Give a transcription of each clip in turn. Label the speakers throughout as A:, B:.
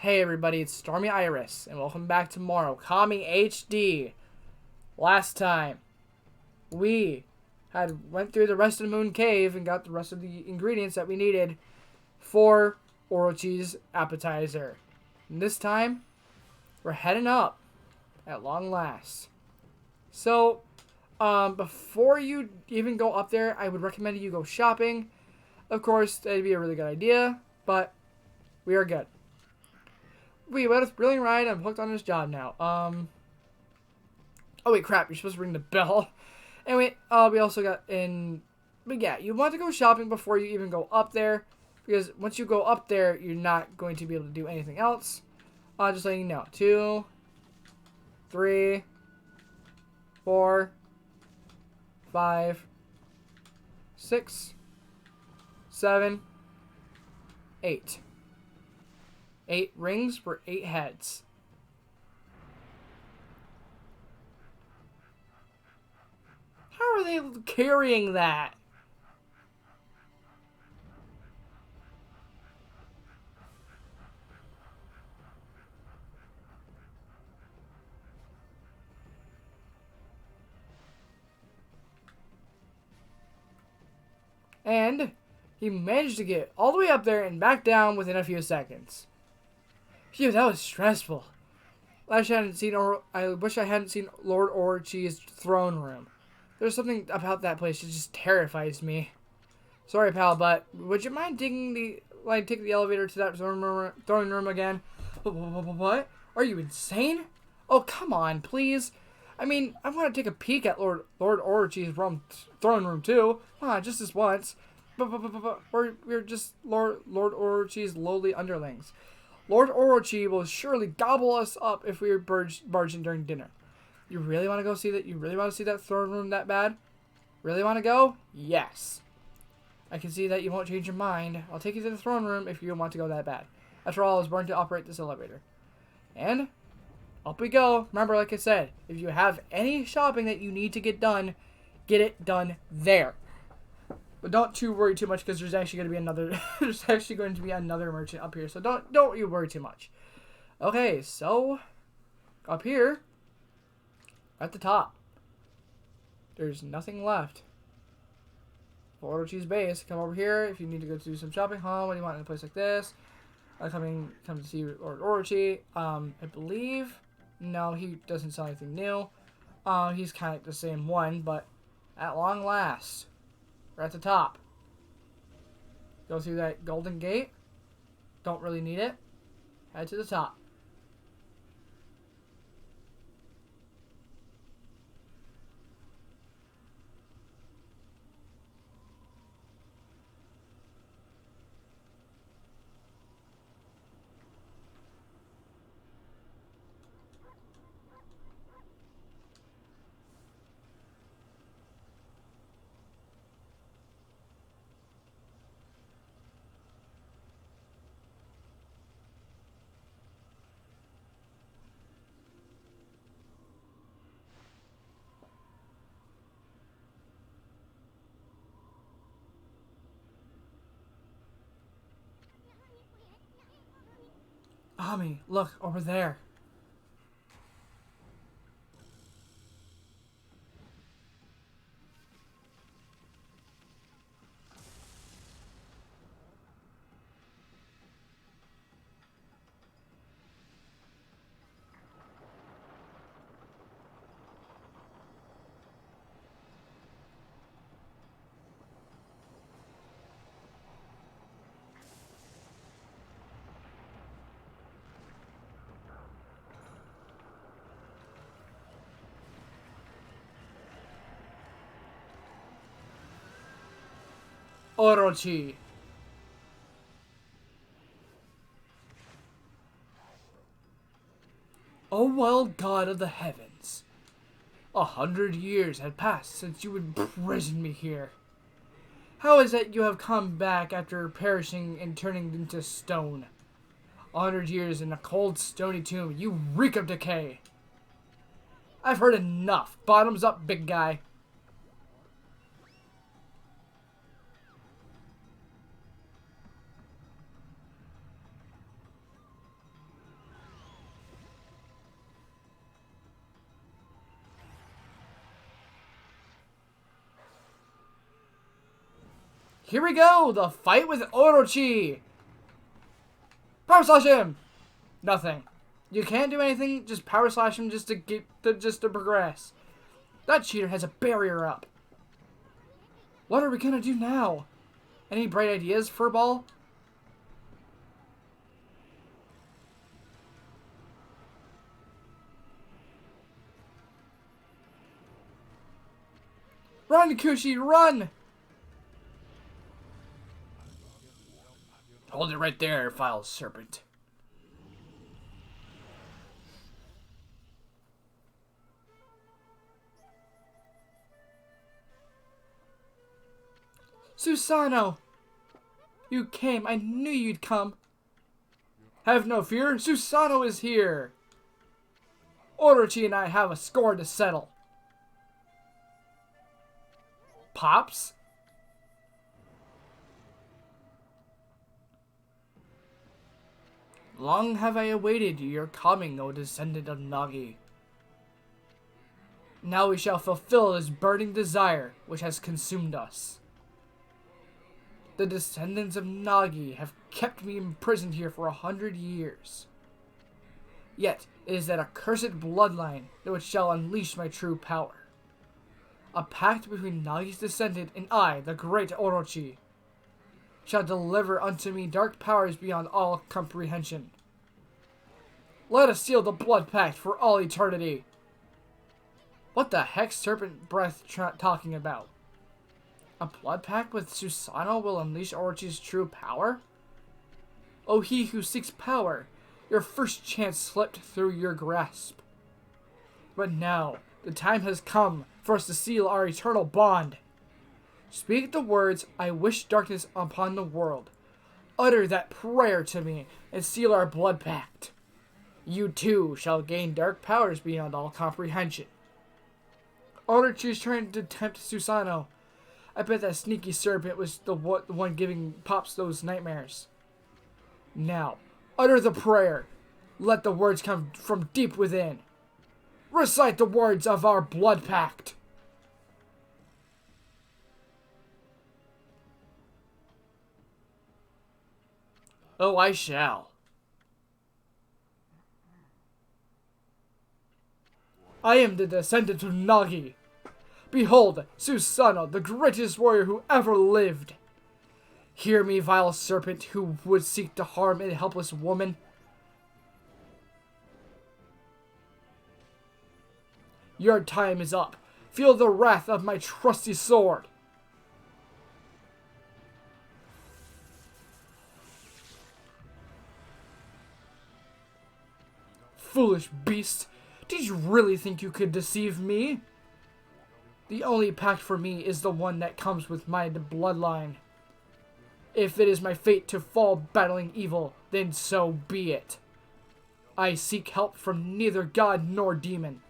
A: Hey everybody, it's Stormy Iris, and welcome back to more Okami HD. Last time, we went through the rest of the Moon Cave and got the rest of the ingredients that we needed for Orochi's appetizer. And this time, we're heading up at long last. So, before you even go up there, I would recommend you go shopping. Of course, that'd be a really good idea, but we are good. We had a thrilling ride. I'm hooked on this job now. Oh wait, crap! You're supposed to ring the bell. Anyway, we also got in. But yeah, you want to go shopping before you even go up there, because once you go up there, you're not going to be able to do anything else. Just letting you know. 2, 3, 4, 5, 6, 7, 8. 8 rings for 8 heads. How are they carrying that? And he managed to get all the way up there and back down within a few seconds. Phew, that was stressful. I wish I hadn't seen Lord Orochi's throne room. There's something about that place that just terrifies me. Sorry, pal, but would you mind taking the elevator to that throne room again? What? Are you insane? Oh, come on, please. I mean, I want to take a peek at Lord Orochi's throne room too. Just this once. But we're just Lord Orochi's lowly underlings. Lord Orochi will surely gobble us up if we barge in during dinner. You really want to go see that? You really want to see that throne room that bad? Really want to go? Yes. I can see that you won't change your mind. I'll take you to the throne room if you want to go that bad. After all, I was born to operate this elevator. And up we go. Remember, like I said, if you have any shopping that you need to get done, get it done there. But don't worry too much, because there's actually going to be another merchant up here. So don't you worry too much. Okay, so up here at the top, there's nothing left. For Orochi's base, come over here if you need to go do some shopping. What do you want in a place like this? Come to see Lord Orochi. I believe no, he doesn't sell anything new. He's kind of the same one, but at long last. We're at the top. Go through that golden gate. Don't really need it. Head to the top. Ami, look, over there. Orochi. O well, God of the heavens. 100 years had passed since you imprisoned me here. How is it you have come back after perishing and turning into stone? 100 years in a cold, stony tomb, you reek of decay. I've heard enough. Bottoms up, big guy. Here we go! The fight with Orochi! Power slash him! Nothing. You can't do anything, just power slash him just to progress. That cheater has a barrier up. What are we gonna do now? Any bright ideas, Furball? Run, Kushi, run! Hold it right there, vile serpent. Susano! You came. I knew you'd come. Have no fear. Susano is here. Orochi and I have a score to settle. Pops? Long have I awaited your coming, O descendant of Nagi. Now we shall fulfill this burning desire which has consumed us. The descendants of Nagi have kept me imprisoned here for 100 years. Yet it is that accursed bloodline which shall unleash my true power. A pact between Nagi's descendant and I, the great Orochi, shall deliver unto me dark powers beyond all comprehension. Let us seal the blood pact for all eternity. What the heck's serpent breath talking about? A blood pact with Susano will unleash Orochi's true power? O he who seeks power, your first chance slipped through your grasp. But now, the time has come for us to seal our eternal bond. Speak the words, I wish darkness upon the world. Utter that prayer to me, and seal our blood pact. You too shall gain dark powers beyond all comprehension. Orochi's trying to tempt Susano. I bet that sneaky serpent was the one giving Pops those nightmares. Now, utter the prayer. Let the words come from deep within. Recite the words of our blood pact. Oh, I shall. I am the descendant of Nagi. Behold, Susano, the greatest warrior who ever lived. Hear me, vile serpent, who would seek to harm a helpless woman. Your time is up. Feel the wrath of my trusty sword. Foolish beast. Did you really think you could deceive me? The only pact for me is the one that comes with my bloodline. If it is my fate to fall battling evil, then so be it. I seek help from neither god nor demon.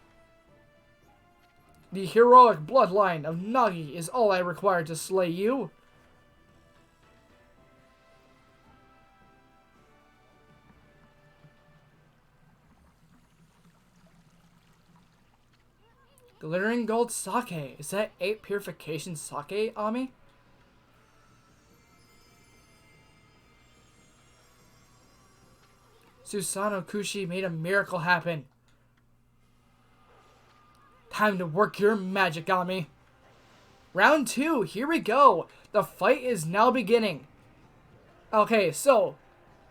A: The heroic bloodline of Nagi is all I require to slay you. Glittering gold sake. Is that 8 purification sake, Ami? Susano Kushi made a miracle happen. Time to work your magic, Ami. Round 2, here we go. The fight is now beginning. Okay, so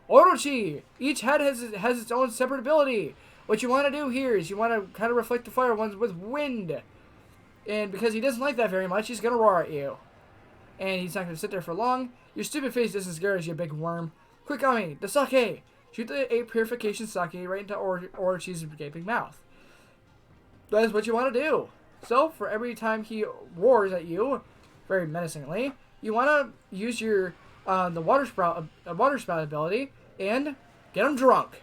A: Orochi. Each head has its own separate ability. What you want to do here is you want to kind of reflect the fire ones with wind. And because he doesn't like that very much, he's going to roar at you. And he's not going to sit there for long. Your stupid face doesn't scare us, you big worm. Quick, Ami, the sake. Shoot the 8 purification sake right into Orochi's gaping mouth. That is what you want to do. So, for every time he roars at you, very menacingly, you want to use your the water spout ability and get him drunk.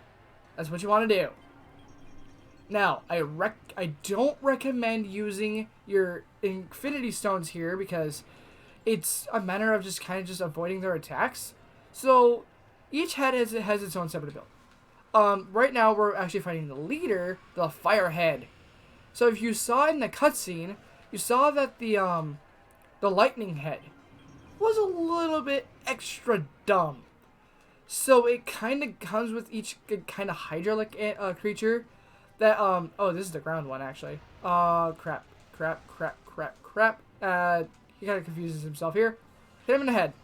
A: That's what you want to do. Now, I don't recommend using your Infinity Stones here because it's a matter of just kind of just avoiding their attacks. So, each head has its own separate ability. Right now, we're actually fighting the leader, the Firehead. So, if you saw in the cutscene, you saw that the Lightning Head was a little bit extra dumb. So it kind of comes with each kind of Hydra-like creature. That oh, this is the ground one actually. Crap. He kind of confuses himself here. Hit him in the head.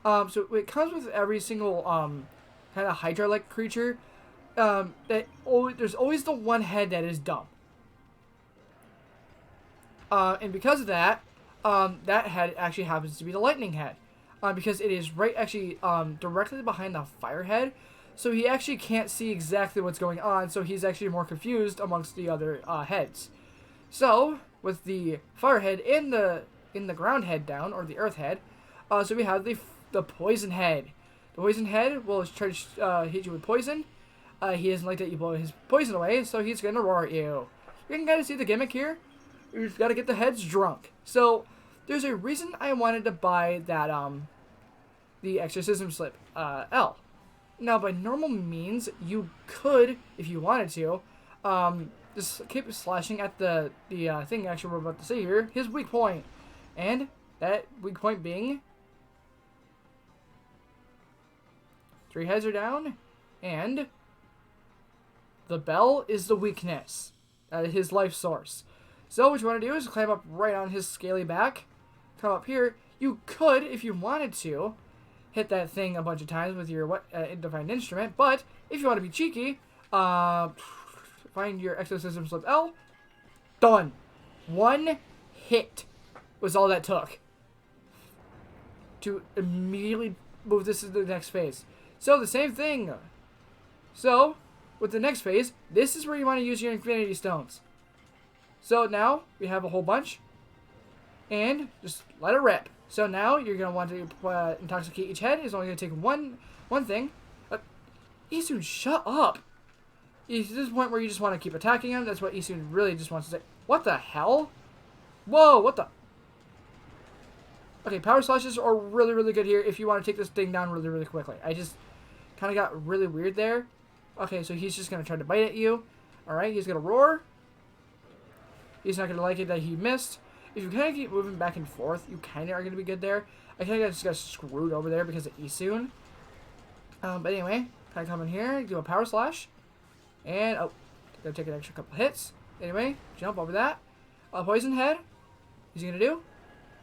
A: So it comes with every single kind of Hydra-like creature. There's always the one head that is dumb. And because of that, that head actually happens to be the lightning head. Because it is right actually directly behind the fire head. So he actually can't see exactly what's going on, so he's actually more confused amongst the other heads. So, with the fire head in the ground head down, or the earth head, so we have the poison head. The poison head will try to hit you with poison. He doesn't like that you blow his poison away, so he's going to roar at you. You can kind of see the gimmick here. You've got to get the heads drunk. So, there's a reason I wanted to buy that, the exorcism slip, L. Now, by normal means, you could, if you wanted to, just keep slashing at the thing actually we're about to see here, his weak point. And that weak point being 3 heads are down, and the bell is the weakness. That is his life source. So what you want to do is climb up right on his scaly back, come up here. You could, if you wanted to, hit that thing a bunch of times with your divine instrument, but if you want to be cheeky, find your exorcism slip L. Done. 1 hit was all that took to immediately move this to the next phase. So the same thing. So with the next phase, this is where you want to use your infinity stones. So now we have a whole bunch, and just let it rip. So now you're going to want to intoxicate each head. It's only going to take one thing. Isun, shut up. He's to this point where you just want to keep attacking him. That's what Isun really just wants to say. What the hell? Whoa, what the? Okay, power slashes are really, really good here if you want to take this thing down really, really quickly. I just kind of got really weird there. Okay, so he's just going to try to bite at you. Alright, he's going to roar. He's not going to like it that he missed. If you kind of keep moving back and forth, you kind of are going to be good there. I kind of just got screwed over there because of Isun. But anyway, kind of come in here, do a power slash. And, oh, gotta take an extra couple hits. Anyway, jump over that. Poison head. What's he going to do?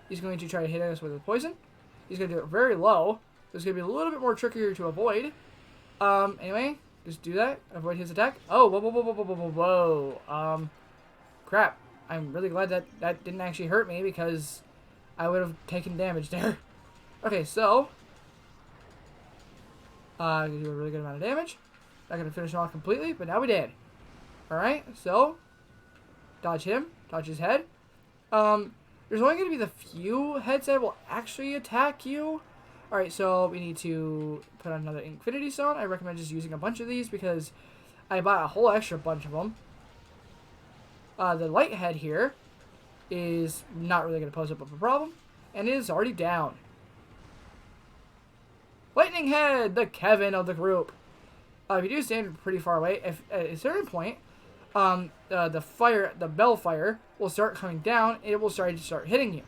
A: He's going to try to hit us with a poison. He's going to do it very low. So it's going to be a little bit more trickier to avoid. Anyway, just do that. Avoid his attack. Oh, whoa. Crap. I'm really glad that that didn't actually hurt me because I would have taken damage there. Okay, so gonna do a really good amount of damage. Not gonna finish him off completely, but now we did. Alright, so dodge him, dodge his head. There's only gonna be the few heads that will actually attack you. Alright, so we need to put on another Infinity Stone. I recommend just using a bunch of these because I bought a whole extra bunch of them. The light head here is not really going to pose up a problem, and it is already down. Lightning head, the Kevin of the group. If you do stand pretty far away, if at a certain point, the bell fire will start coming down, and it will start hitting you.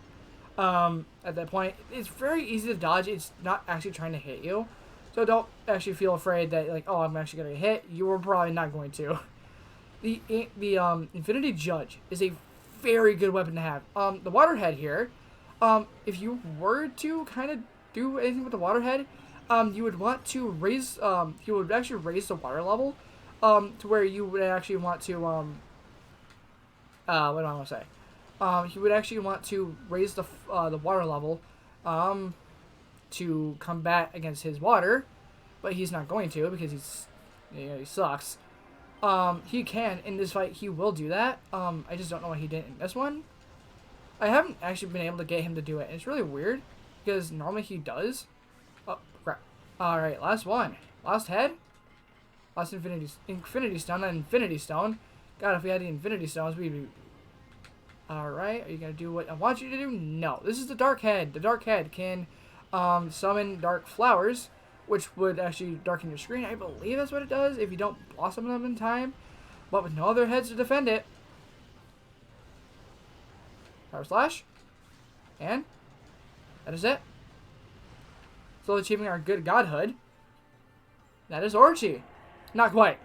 A: At that point, it's very easy to dodge. It's not actually trying to hit you, so don't actually feel afraid that like, oh, I'm actually going to hit. You are probably not going to. The Infinity Judge is a very good weapon to have. The Waterhead here, if you were to kind of do anything with the Waterhead, you would want to raise, you would actually raise the water level, to where you would actually want to, what do I want to say? You would actually want to raise the water level, to combat against his water, but he's not going to because he sucks. He can, in this fight, he will do that. I just don't know why he didn't in this one. I haven't actually been able to get him to do it. It's really weird, because normally he does. Oh, crap. Alright, last one. Last head. Last Infinity Stone, not Infinity Stone. God, if we had the Infinity Stones, we'd be... Alright, are you gonna do what I want you to do? No. This is the Dark Head. The Dark Head can, summon dark flowers, which would actually darken your screen. I believe that's what it does if you don't blossom them in time. But with no other heads to defend it. Power slash. And that is it. still achieving our good godhood. That is Orochi. Not quite.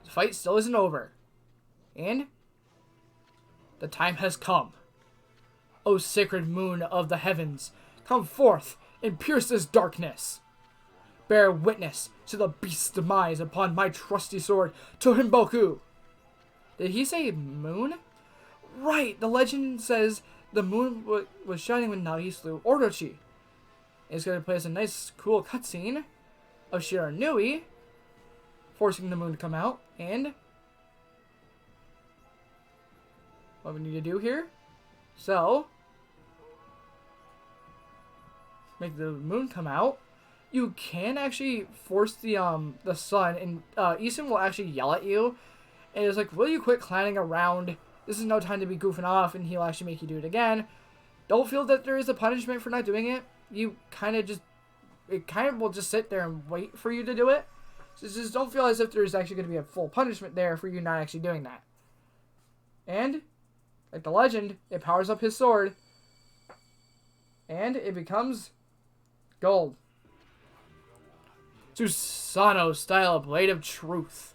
A: The fight still isn't over. And the time has come. O sacred moon of the heavens, come forth and pierce this darkness. Bear witness to the beast's demise upon my trusty sword, Tohinboku. Did he say moon? Right, the legend says the moon was shining when Nagi slew Orochi. It's going to play us a nice, cool cutscene of Shiranui forcing the moon to come out, and what we need to do here. So, make the moon come out. You can actually force the sun, and Isun will actually yell at you, and it's like, will you quit clowning around? This is no time to be goofing off, and he'll actually make you do it again. Don't feel that there is a punishment for not doing it. You it kind of will just sit there and wait for you to do it. So just don't feel as if there's actually going to be a full punishment there for you not actually doing that. And, like the legend, it powers up his sword, and it becomes gold. Susano style Blade of Truth.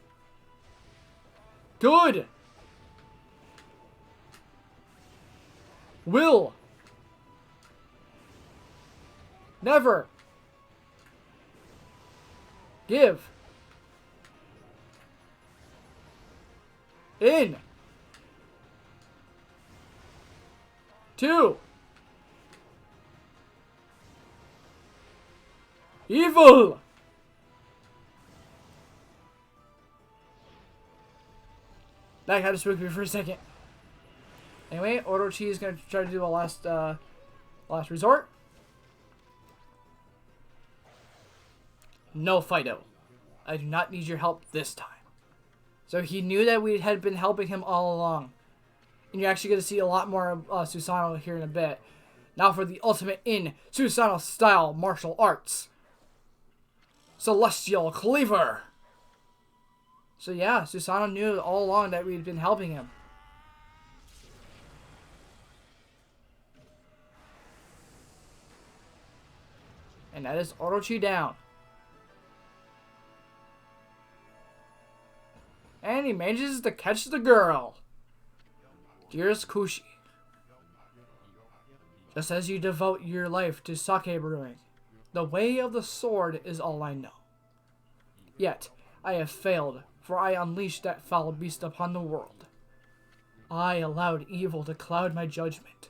A: Good! Will never give in to evil. That kind of spooked me for a second. Anyway, Orochi is going to try to do a last resort. No, Fido. I do not need your help this time. So he knew that we had been helping him all along. And you're actually going to see a lot more of Susano here in a bit. Now for the ultimate in Susano style martial arts. Celestial Cleaver. So yeah, Susano knew all along that we'd been helping him. And that is Orochi down. And he manages to catch the girl. Dearest Kushi, just as you devote your life to sake brewing, the way of the sword is all I know. Yet, I have failed, for I unleashed that foul beast upon the world. I allowed evil to cloud my judgment.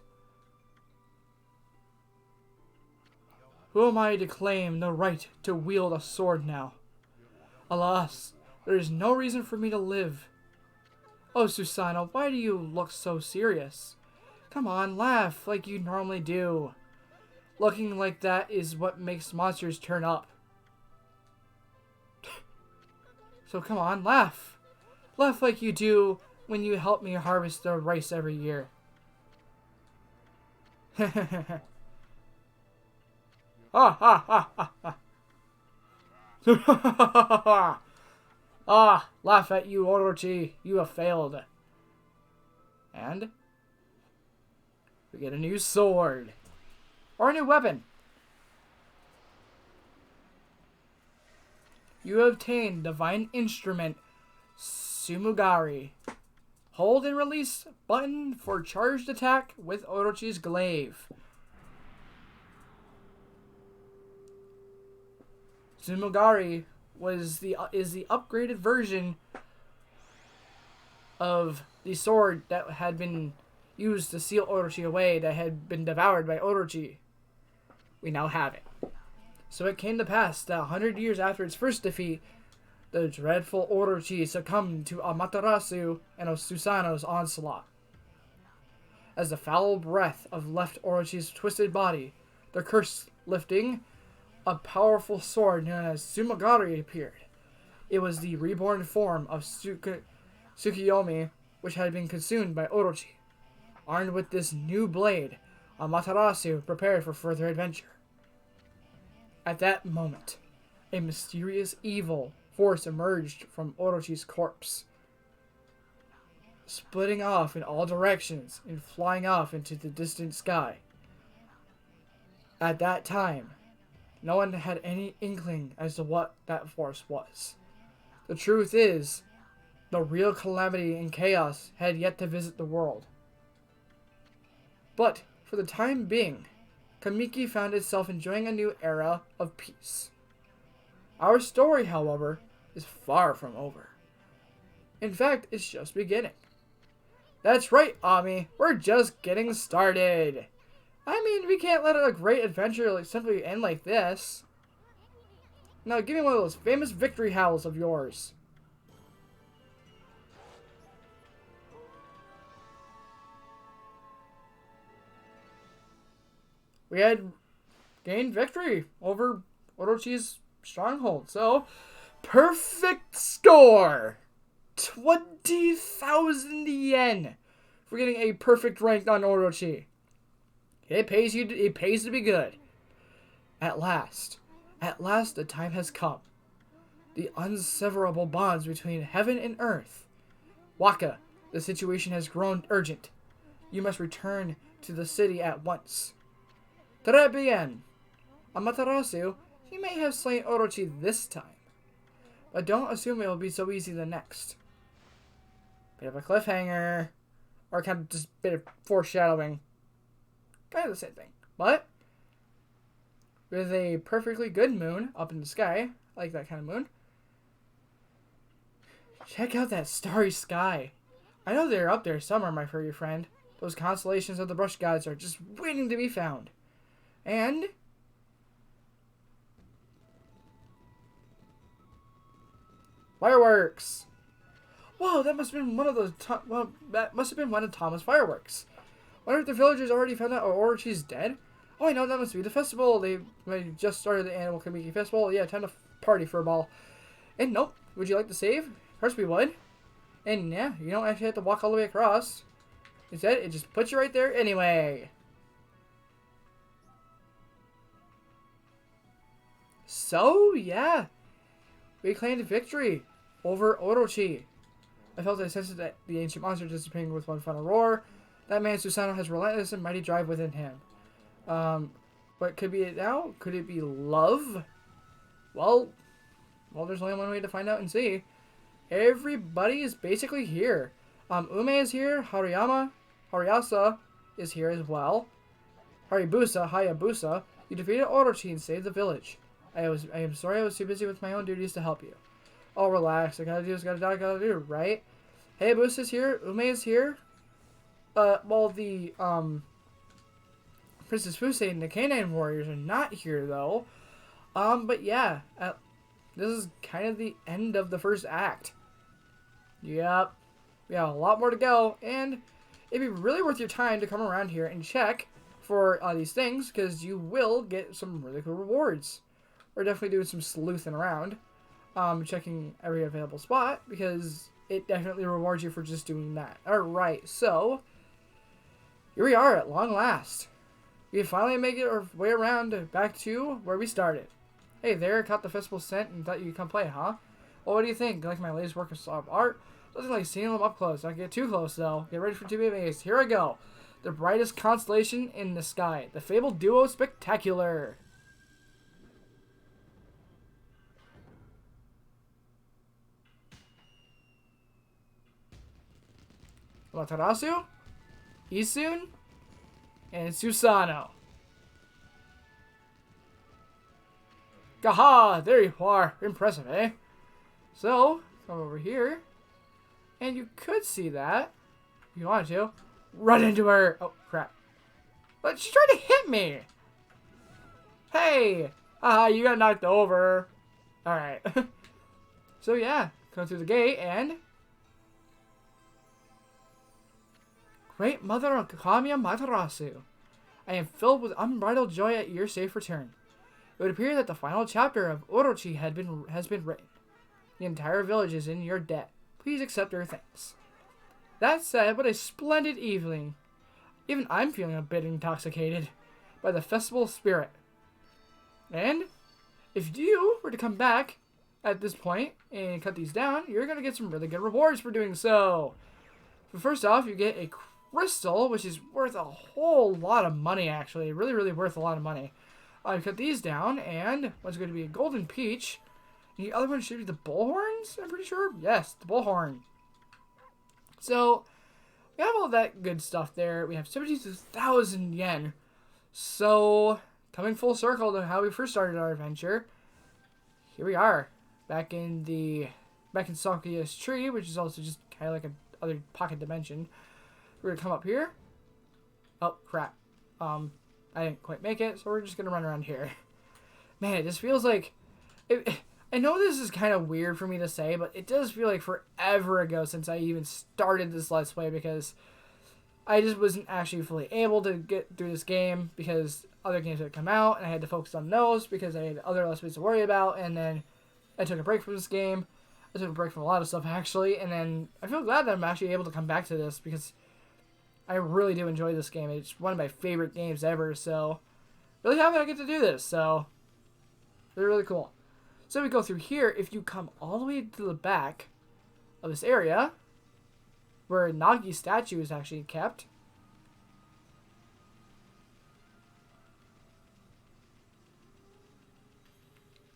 A: Who am I to claim the right to wield a sword now? Alas, there is no reason for me to live. Oh, Susano, why do you look so serious? Come on, laugh like you normally do. Looking like that is what makes monsters turn up. So come on, laugh. Laugh like you do when you help me harvest the rice every year. Ha ha ha ha ha. Ah, laugh at you, Orochi. You have failed. And we get a new sword. Or a new weapon. You obtain Divine Instrument Sumugari. Hold and release button for charged attack with Orochi's glaive. Sumugari is the upgraded version of the sword that had been used to seal Orochi away, that had been devoured by Orochi. We now have it. So it came to pass that 100 years after its first defeat, the dreadful Orochi succumbed to Amaterasu and Susano's onslaught. As the foul breath left Orochi's twisted body, the curse lifting, a powerful sword known as Sumagari appeared. It was the reborn form of Tsukiyomi, which had been consumed by Orochi. Armed with this new blade, Amaterasu prepared for further adventure. At that moment, a mysterious evil force emerged from Orochi's corpse, splitting off in all directions and flying off into the distant sky. At that time, no one had any inkling as to what that force was. The truth is, the real calamity and chaos had yet to visit the world. But, for the time being, Kamiki found itself enjoying a new era of peace. Our story, however, is far from over. In fact, it's just beginning. That's right, Ami, we're just getting started. I mean, we can't let a great adventure simply end like this. Now, give me one of those famous victory howls of yours. We had gained victory over Orochi's stronghold. So, perfect score! 20,000 yen for getting a perfect rank on Orochi. It pays to be good. At last the time has come. The unseverable bonds between heaven and earth. Waka, the situation has grown urgent. You must return to the city at once. Très bien. Amaterasu, he may have slain Orochi this time, but don't assume it will be so easy the next. Bit of a cliffhanger, or kind of just a bit of foreshadowing. Kind of the same thing. But, with a perfectly good moon up in the sky, I like that kind of moon. Check out that starry sky. I know they're up there somewhere, my furry friend. Those constellations of the brush gods are just waiting to be found. And fireworks. Whoa, that must have been one of those. That must have been one of Tama's fireworks. Wonder if the villagers already found out Orochi's dead. Oh, I know, that must be the festival. They just started the annual Kamiki festival. Yeah, time to party for a ball. And nope. Would you like to save? Of course we would. And yeah, you don't actually have to walk all the way across. Instead, it just puts you right there anyway. So, yeah. We claimed victory over Orochi. I felt a sense that the ancient monster disappearing with one final roar. That man Susano has relentless and mighty drive within him. What could be it now? Could it be love? Well, there's only one way to find out and see. Everybody is basically here. Ume is here. Hariyasa is here as well. Hayabusa. You defeated Orochi and saved the village. I am sorry I was too busy with my own duties to help you. Oh, relax. I gotta do what I gotta do, right? Hayabusa is here. Ume is here. The Princess Fusei and the Canine Warriors are not here, though. But yeah, this is kind of the end of the first act. Yep. We have a lot more to go, and it'd be really worth your time to come around here and check for these things, because you will get some really cool rewards. We're definitely doing some sleuthing around, checking every available spot, because it definitely rewards you for just doing that. Alright, so here we are at long last. We finally make it our way around back to where we started. Hey there, caught the festival scent and thought you'd come play, huh? Well, what do you think? Like my latest work of art? Doesn't like seeing them up close. Don't get too close though. Get ready for to be amazed. Here I go. The brightest constellation in the sky. The fabled duo spectacular. Amaterasu, Isun, and Susano. Gaha! There you are. Impressive, eh? So, come over here. And you could see that, if you wanted to. Run into her! Oh, crap. But she tried to hit me! Hey! You got knocked over. Alright. So, yeah. Come through the gate and... Great Mother of Okami Amaterasu, I am filled with unbridled joy at your safe return. It would appear that the final chapter of Orochi has been written. The entire village is in your debt. Please accept our thanks. That said, what a splendid evening. Even I'm feeling a bit intoxicated by the festival spirit. And if you were to come back at this point and cut these down, you're going to get some really good rewards for doing so. But first off, you get a crystal, which is worth a whole lot of money, actually. Really, really worth a lot of money. I cut these down, and one's going to be a golden peach. And the other one should be the bullhorns, I'm pretty sure. Yes, the bullhorn. So, we have all that good stuff there. We have 72,000 yen. So, coming full circle to how we first started our adventure, here we are, back in Sakuya's tree, which is also just kind of like a other pocket dimension. We're gonna come up here. Oh crap! I didn't quite make it, so we're just gonna run around here. Man, it just feels like I know this is kind of weird for me to say, but it does feel like forever ago since I even started this Let's Play, because I just wasn't actually fully able to get through this game because other games had come out, and I had to focus on those because I had other Let's Plays to worry about, and then I took a break from this game. I took a break from a lot of stuff, actually, and then I feel glad that I'm actually able to come back to this because I really do enjoy this game. It's one of my favorite games ever, so really happy I get to do this, so really, really cool. So we go through here. If you come all the way to the back of this area, where Nagi's statue is actually kept,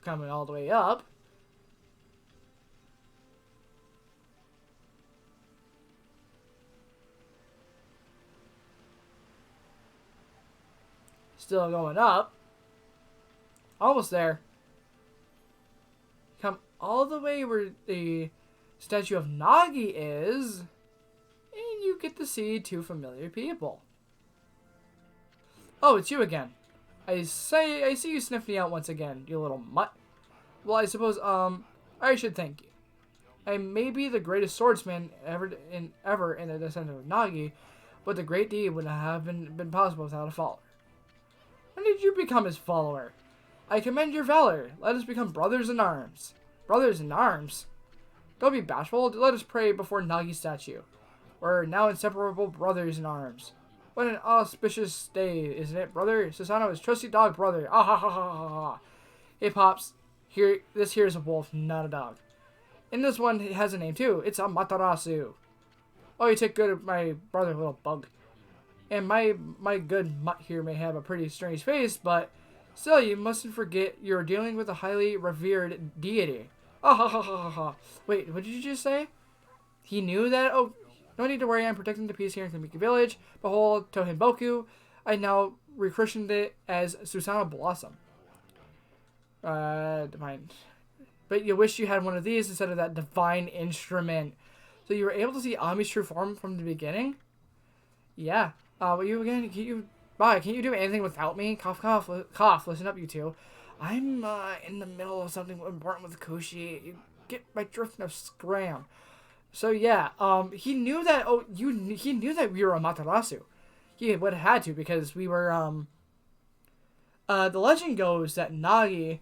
A: coming all the way up, still going up, almost there. Come all the way where the statue of Nagi is, and you get to see two familiar people. Oh, it's you again. I see you sniffing out once again, you little mutt. Well, I suppose, I should thank you. I may be the greatest swordsman ever in the descendant of Nagi, but the great deed would not have been possible without a follower. When did you become his follower? I commend your valor. Let us become brothers in arms. Brothers in arms? Don't be bashful. Let us pray before Nagi's statue. We're now inseparable brothers in arms. What an auspicious day, isn't it, brother? Susano is trusty dog brother. Ah ha ha ha ha ha. Hey, Pops. This here is a wolf, not a dog. And this one has a name, too. It's a Matarasu. Oh, you take good of my brother, little bug. And my good mutt here may have a pretty strange face, but still, you mustn't forget you're dealing with a highly revered deity. Ah ha ha ha ha ha. Wait, what did you just say? He knew that? Oh, no need to worry, I'm protecting the peace here in Kamiki Village. Behold, Tohin Boku. I now rechristened it as Susano Blossom. Divine. But you wish you had one of these instead of that divine instrument. So you were able to see Ami's true form from the beginning? Yeah. Can't you do anything without me? Cough, cough, cough. Listen up, you two. I'm, in the middle of something important with Kushi. You get my drift now, scram. So, yeah, he knew that, he knew that we were a Matarasu. He would have had to, because we were, the legend goes that Nagi,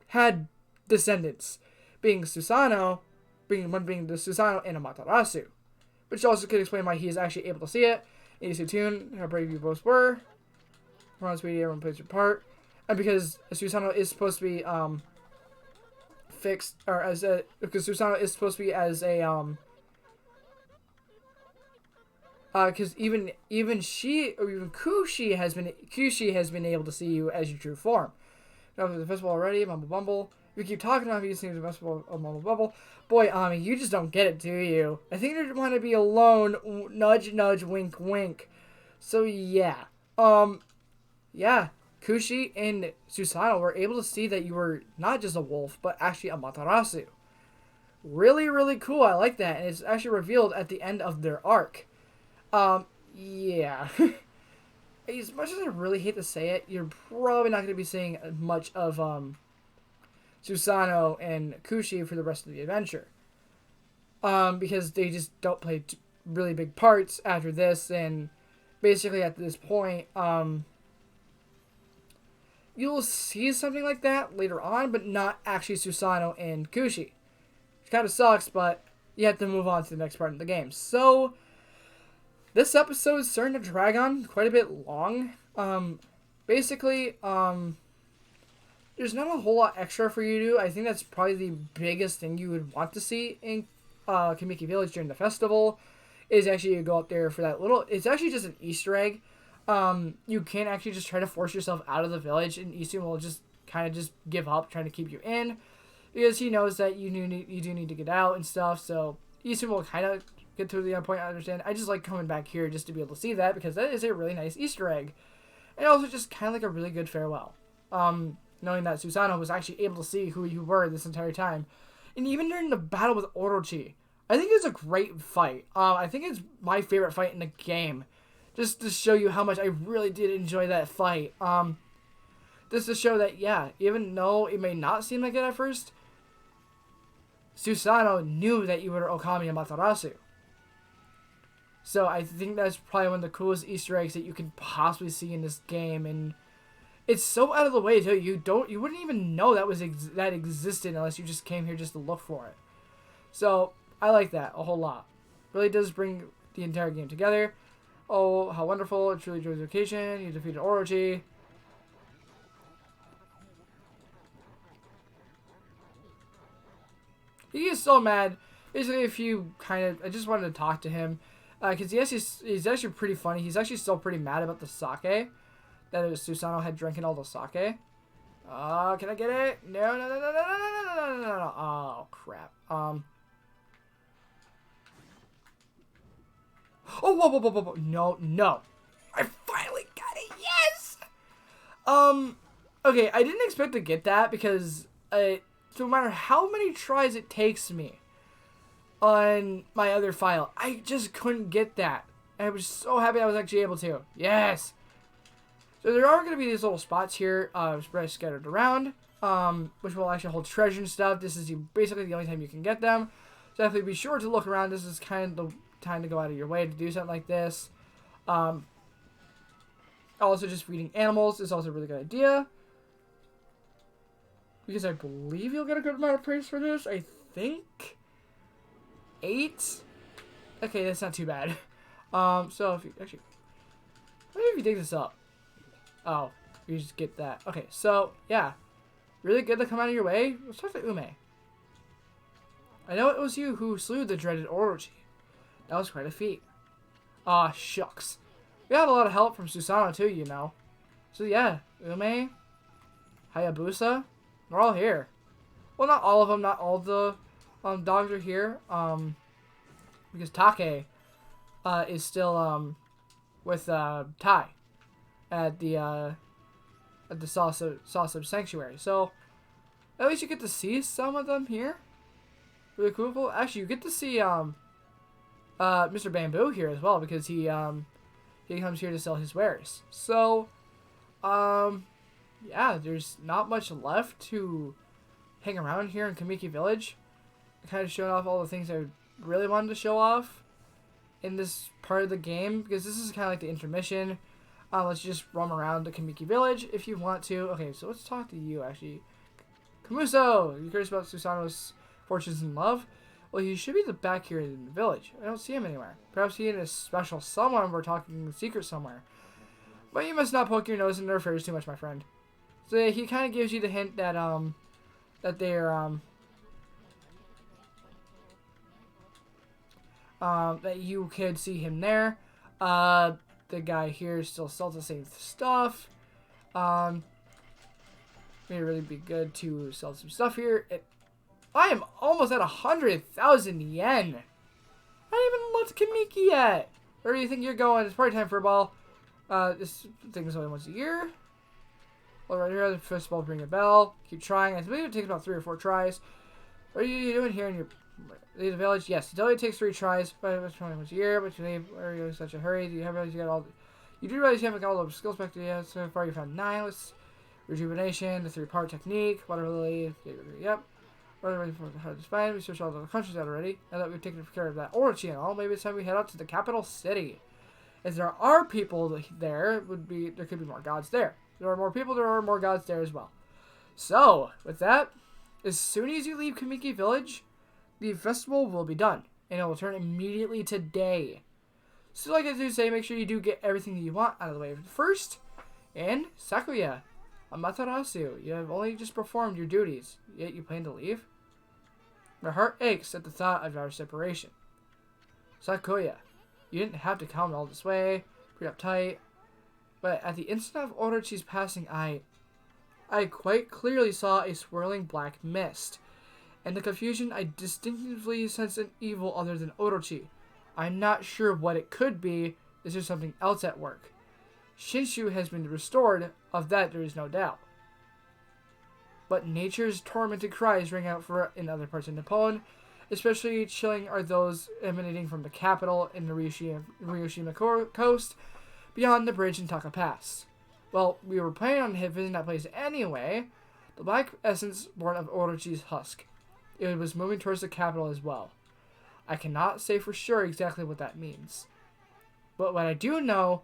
A: had descendants, being Susano, one being the Susano and a Matarasu. Which also could explain why he is actually able to see it. 82 tune, how brave you both were. Come on, sweetie, everyone plays your part. And because Susano is supposed to be, fixed, or because Susano is supposed to be as a, because even Kushi has been able to see you as your true form. Now, the festival already, Mumble Bumble. You keep talking about these things, the festival of Mumble Bumble. Boy, Ami, you just don't get it, do you? I think you want to be alone. Nudge, nudge, wink, wink. So, yeah. Yeah. Kushi and Susano were able to see that you were not just a wolf, but actually a Matarasu. Really, really cool. I like that. And it's actually revealed at the end of their arc. Yeah. As much as I really hate to say it, you're probably not going to be seeing much of, Susano and Kushi for the rest of the adventure. Because they just don't play really big parts after this, and basically at this point, you'll see something like that later on, but not actually Susano and Kushi. It kind of sucks, but you have to move on to the next part of the game. So, this episode is starting to drag on quite a bit long. Basically, there's not a whole lot extra for you to do. I think that's probably the biggest thing you would want to see in Kamiki Village during the festival, is actually you go up there for that little, it's actually just an Easter egg. you can actually just try to force yourself out of the village, and Isun will just kind of just give up trying to keep you in, because he knows that you do need to get out and stuff. So Isun will kind of get to the end point. I understand. I just like coming back here just to be able to see that, because that is a really nice Easter egg, and also just kind of like a really good farewell. Knowing that Susano was actually able to see who you were this entire time, and even during the battle with Orochi, I think it was a great fight. I think it's my favorite fight in the game, just to show you how much I really did enjoy that fight. Just to show that, yeah, even though it may not seem like it at first, Susano knew that you were Okami Amaterasu. So I think that's probably one of the coolest Easter eggs that you can possibly see in this game, and it's so out of the way too. You wouldn't even know that that existed unless you just came here just to look for it. So I like that a whole lot. Really does bring the entire game together. Oh, how wonderful! It truly enjoys the occasion. You defeated Orochi. He is so mad. Basically, if you I just wanted to talk to him, because he's actually pretty funny. He's actually still pretty mad about the sake that Susano had drinking all the sake. Can I get it? No. Oh crap. Oh, whoa. No. I finally got it. Yes. Okay, I didn't expect to get that, because no matter how many tries it takes me on my other file, I just couldn't get that. And I was so happy I was actually able to. Yes! So there are going to be these little spots here, spread scattered around, which will actually hold treasure and stuff. This is basically the only time you can get them. So definitely be sure to look around. This is kind of the time to go out of your way to do something like this. Also, just feeding animals is also a really good idea, because I believe you'll get a good amount of praise for this. I think 8. Okay, that's not too bad. So if you actually, maybe if you dig this up. Oh, you just get that. Okay, so yeah, really good to come out of your way. Let's talk to Ume. I know it was you who slew the dreaded Orochi. That was quite a feat. Aw, shucks. We had a lot of help from Susano too, you know. So yeah, Ume, Hayabusa, they're all here. Well, not all of them. Not all the dogs are here. Because Take is still with Tai at the Sausage Sanctuary. So at least you get to see some of them here. Really cool. Actually, you get to see Mr. Bamboo here as well, because he comes here to sell his wares. So yeah, there's not much left to hang around here in Kamiki Village. I kind of showed off all the things I really wanted to show off in this part of the game, because this is kind of like the intermission. Let's just roam around the Kamiki Village if you want to. Okay, so let's talk to you, actually. Kamuso, you curious about Susano's fortunes in love? Well, he should be back here in the village. I don't see him anywhere. Perhaps he and his special someone were talking in secret somewhere. But you must not poke your nose in their affairs too much, my friend. So he kind of gives you the hint that that they're that you could see him there. The guy here still sells the same stuff. May really be good to sell some stuff here. I am almost at 100,000 yen. Not even left Kamiki yet. Where do you think you're going? It's party time for a ball. This thing is only once a year. Well, right here, the first ball, ring a bell. Keep trying. I believe it takes about 3 or 4 tries. What are you doing here in your leave the village? Yes, it only takes 3 tries, but it's only once a year. But you leave. Are you in such a hurry? Do you have realized you got all? You do realize you haven't got all the skills back to yet. So far, you found 9. Let's rejuvenation, the 3-part technique, water lily. Yep. Ready for the hard to find. We searched all the countries out already. Now that we've taken care of that Orochi and all, maybe it's time we head out to the capital city. If there are people there, there could be more gods there. There are more people, there are more gods there as well. So, with that, as soon as you leave Kamiki Village, the festival will be done. And it will turn immediately today. So like I do say, make sure you do get everything that you want out of the way first. And Sakuya, Amaterasu, you have only just performed your duties, yet you plan to leave? My heart aches at the thought of our separation. Sakuya, you didn't have to come all this way. Pretty uptight. But at the instant of Orochi's passing, I quite clearly saw a swirling black mist. In the confusion, I distinctively sensed an evil other than Orochi. I'm not sure what it could be. Is there something else at work? Shinshu has been restored, of that there is no doubt. But nature's tormented cries ring out in other parts of Nippon. Especially chilling are those emanating from the capital in the Ryushima coast, beyond the bridge in Taka Pass. Well, we were planning on visiting that place anyway. The black essence born of Orochi's husk. It was moving towards the capital as well. I cannot say for sure exactly what that means. But what I do know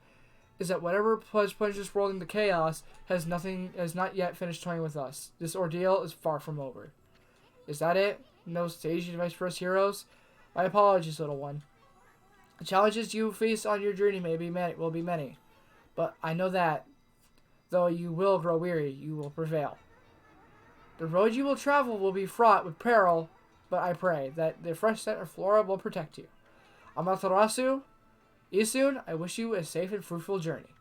A: is that whatever plunged this world into chaos has not yet finished toying with us. This ordeal is far from over. Is that it? No sage advice for us heroes? My apologies, little one. The challenges you face on your journey will be many. But I know that, though you will grow weary, you will prevail. The road you will travel will be fraught with peril, but I pray that the fresh scent of flora will protect you. Amaterasu, Isun, I wish you a safe and fruitful journey.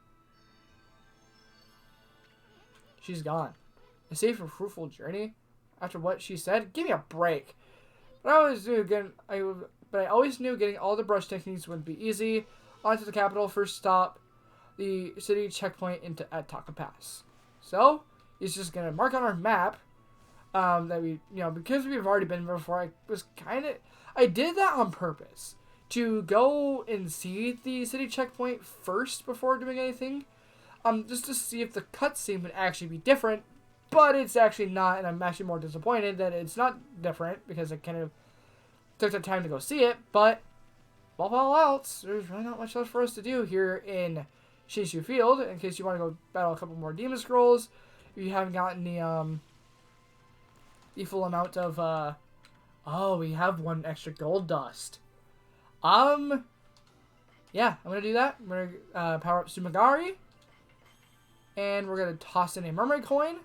A: She's gone. A safe and fruitful journey? After what she said? Give me a break. But I always knew getting all the brush techniques wouldn't be easy. On to the capital, first stop, the city checkpoint at Taka Pass. So, he's just going to mark on our map that we, because we've already been there before, I did that on purpose. To go and see the city checkpoint first before doing anything. Just to see if the cutscene would actually be different. But it's actually not, and I'm actually more disappointed that it's not different, because I kind of took the time to go see it, but above all else, there's really not much else for us to do here in Shinshu Field, in case you want to go battle a couple more Demon Scrolls, if you haven't gotten the full amount of, we have one extra gold dust. Yeah, I'm going to do that. I'm going to power up Sumagari, and we're going to toss in a Mermaid Coin.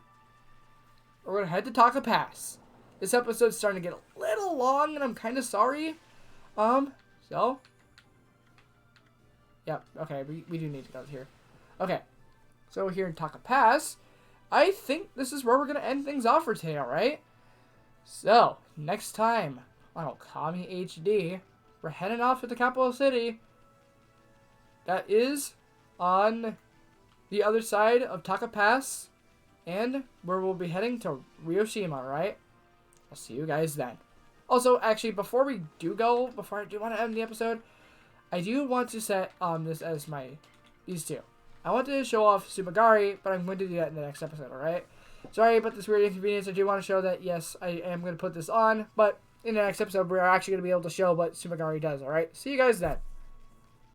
A: We're going to head to Taka Pass. This episode's starting to get a little long, and I'm kind of sorry. So. Yep, okay, we do need to go here. Okay, so we're here in Taka Pass. I think this is where we're going to end things off for today, alright? So, next time on Okami HD, we're heading off to the capital city. That is on the other side of Taka Pass. And where we'll be heading to Ryushima, right? I'll see you guys then. Also, actually, before I do want to end the episode, I do want to set this as these two. I want to show off Sumagari, but I'm going to do that in the next episode, alright? Sorry about this weird inconvenience. I do want to show that, yes, I am going to put this on, but in the next episode, we're actually going to be able to show what Sumagari does, alright? See you guys then.